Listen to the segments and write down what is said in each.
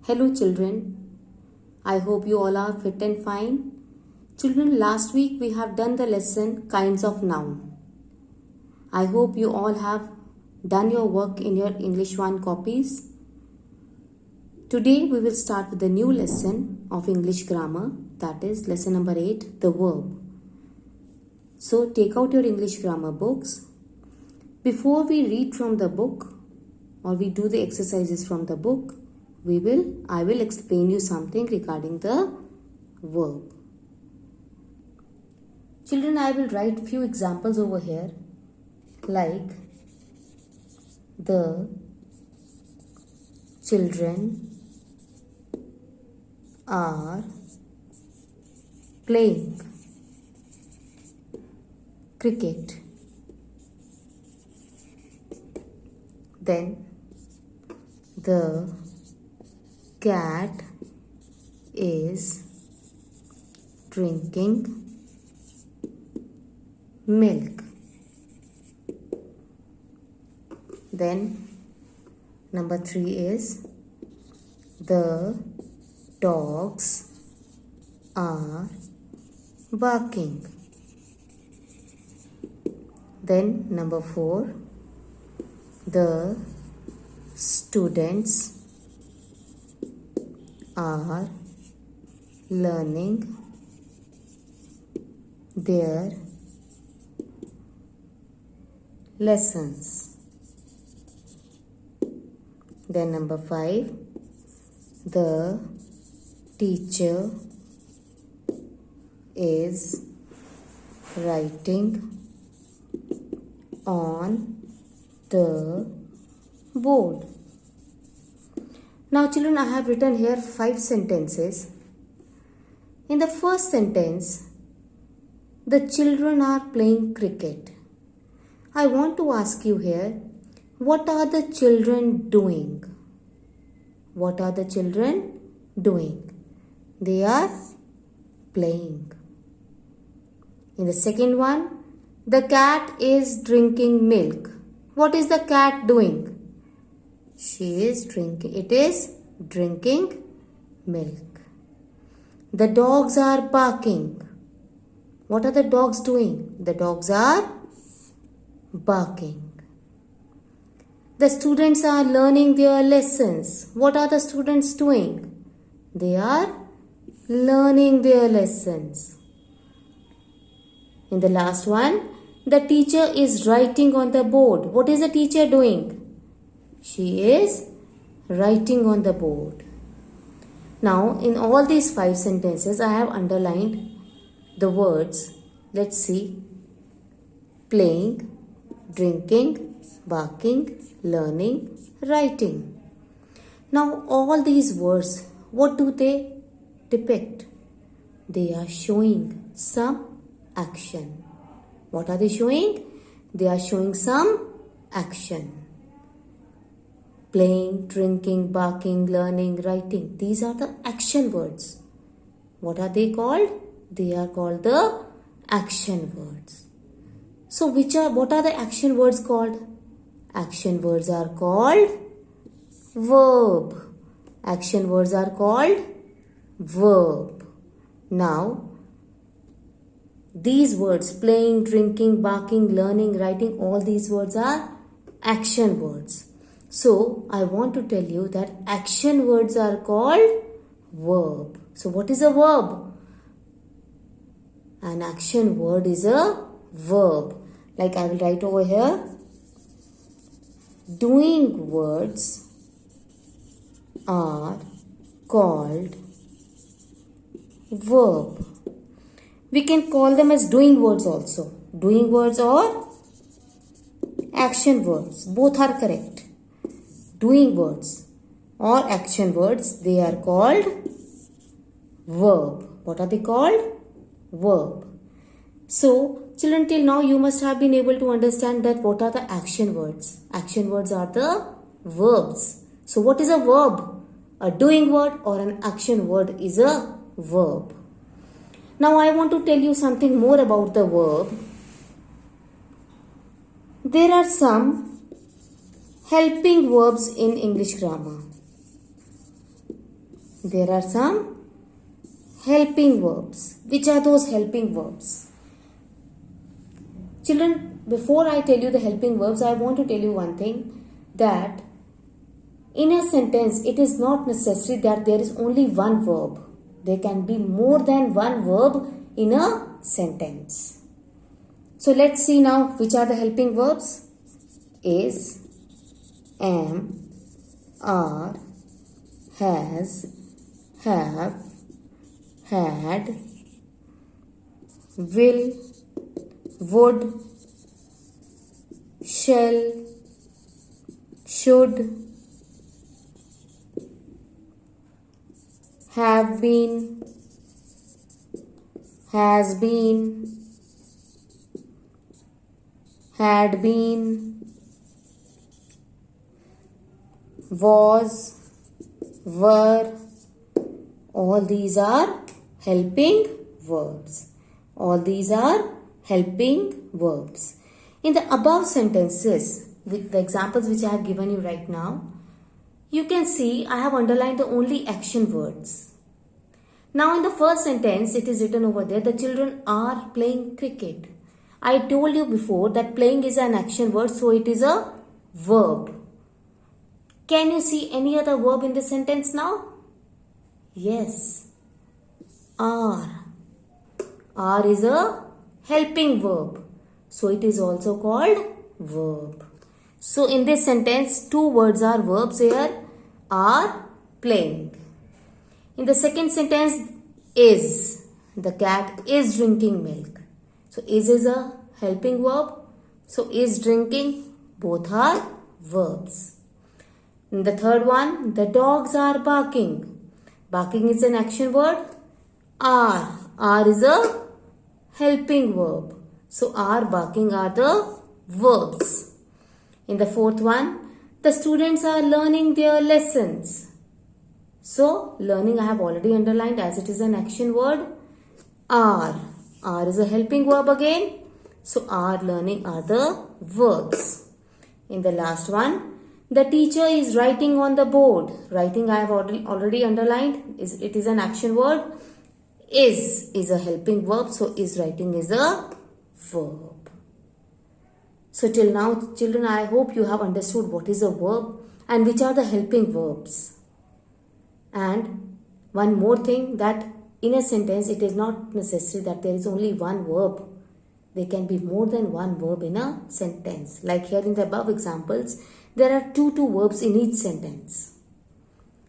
Hello children, I hope you all are fit and fine. Children, last week we have done the lesson kinds of noun. I hope you all have done your work in your English 1 copies. Today we will start with the new lesson of English grammar, that is lesson number 8, the verb. So take out your English grammar books. Before we read from the book or we do the exercises from the book, I will explain you something regarding the verb. Children, I will write few examples over here, like the children are playing cricket. Then the cat is drinking milk. Then number 3 is the dogs are barking. Then number 4, the students are learning their lessons. Then number 5, the teacher is writing on the board. Now children, I have written here 5 sentences. In the first sentence, the children are playing cricket. I want to ask you here, what are the children doing? What are the children doing? They are playing. In the second one, the cat is drinking milk. What is the cat doing? It is drinking milk. The dogs are barking. What are the dogs doing? The dogs are barking. The students are learning their lessons. What are the students doing? They are learning their lessons. In the last one, the teacher is writing on the board. What is the teacher doing? She is writing on the board. Now, in all these 5 sentences, I have underlined the words. Let's see. Playing, drinking, barking, learning, writing. Now, all these words, what do they depict? They are showing some action. What are they showing? They are showing some action. Playing, drinking, barking, learning, writing. These are the action words. What are they called? They are called the action words. So what are the action words called? Action words are called verb. Action words are called verb. Now, these words, playing, drinking, barking, learning, writing, all these words are action words. So, I want to tell you that action words are called verb. So, what is a verb? An action word is a verb. Like I will write over here. Doing words are called verb. We can call them as doing words also. Doing words or action words. Both are correct. Doing words or action words, they are called verb. What are they called? Verb. So, children, till now you must have been able to understand that what are the action words. Action words are the verbs. So, what is a verb? A doing word or an action word is a verb. Now, I want to tell you something more about the verb. There are some helping verbs in English grammar. there are some helping verbs. Which are those helping verbs? Children, before I tell you the helping verbs, I want to tell you one thing, that in a sentence, it is not necessary that there is only one verb. There can be more than one verb in a sentence. So let's see now which are the helping verbs. Is, am, are, has, have, had, will, would, shall, should, have been, has been, had been, was, were. All these are helping verbs. All these are helping verbs. In the above sentences, with the examples which I have given you right now, you can see I have underlined the only action words. Now in the first sentence, it is written over there, the children are playing cricket. I told you before that playing is an action word, so it is a verb. Can you see any other verb in this sentence now? Yes. Are. Are is a helping verb, so it is also called verb. So in this sentence, two words are verbs here, are, playing. In the second sentence, is. The cat is drinking milk. So is a helping verb. So is drinking, both are verbs. In the third one, the dogs are barking. Barking is an action word. Are. Are is a helping verb. So are, barking are the verbs. In the fourth one, the students are learning their lessons. So learning I have already underlined as it is an action word. Are. Are is a helping verb again. So are, learning are the verbs. In the last one, the teacher is writing on the board. Writing I have already underlined. It is an action word. Is a helping verb. So is writing is a verb. So till now, children, I hope you have understood what is a verb and which are the helping verbs. And one more thing, that in a sentence, it is not necessary that there is only one verb. There can be more than one verb in a sentence. Like here in the above examples, there are two verbs in each sentence.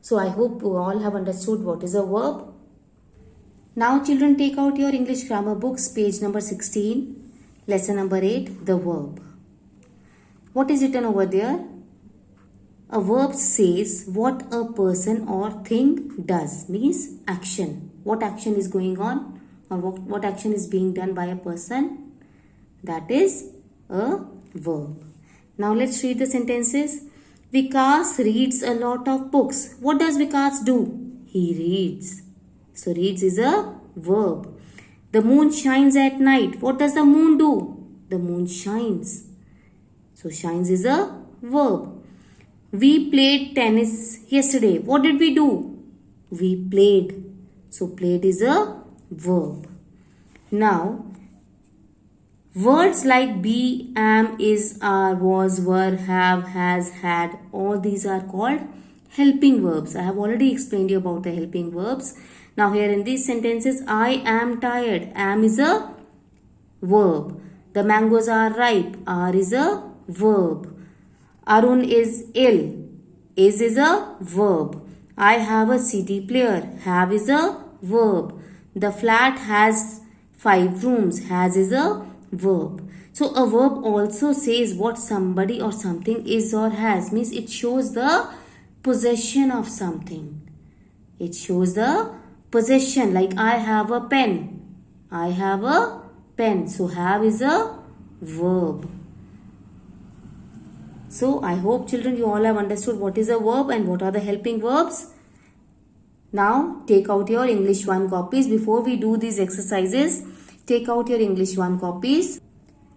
So I hope you all have understood what is a verb. Now children, take out your English grammar books, page number 16, lesson number 8, the verb. What is written over there? A verb says what a person or thing does, means action. What action is going on or what action is being done by a person? That is a verb. Now let's read the sentences. Vikas reads a lot of books. What does Vikas do? He reads. So reads is a verb. The moon shines at night. What does the moon do? The moon shines. So shines is a verb. We played tennis yesterday. What did we do? We played. So played is a verb. Now words like be, am, is, are, was, were, have, has, had, all these are called helping verbs. I have already explained you about the helping verbs. Now here in these sentences, I am tired. Am is a verb. The mangoes are ripe. Are is a verb. Arun is ill. Is a verb. I have a CD player. Have is a verb. The flat has 5 rooms. Has is a verb. So a verb also says what somebody or something is or has. Means it shows the possession of something. It shows the possession. Like I have a pen. I have a pen. So have is a verb. So I hope children you all have understood what is a verb and what are the helping verbs. Now take out your English 1 copies. Before we do these exercises, take out your English 1 copies.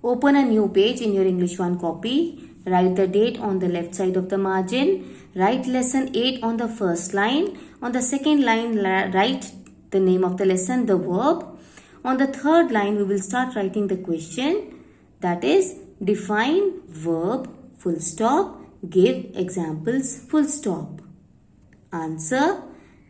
Open a new page in your English 1 copy. Write the date on the left side of the margin. Write lesson 8 on the first line. On the second line, write the name of the lesson, the verb. On the third line, we will start writing the question. That is, define verb, full stop. Give examples, full stop. Answer.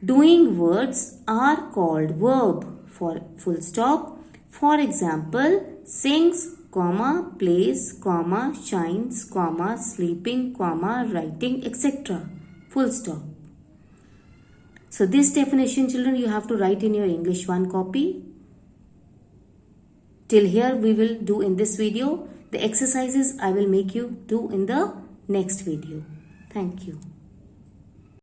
Doing words are called verb, for full stop. For example, sings, comma, plays, comma, shines, comma, sleeping, comma, writing, etc. Full stop. So this definition, children, you have to write in your English 1 copy. Till here we will do in this video. The exercises I will make you do in the next video. Thank you.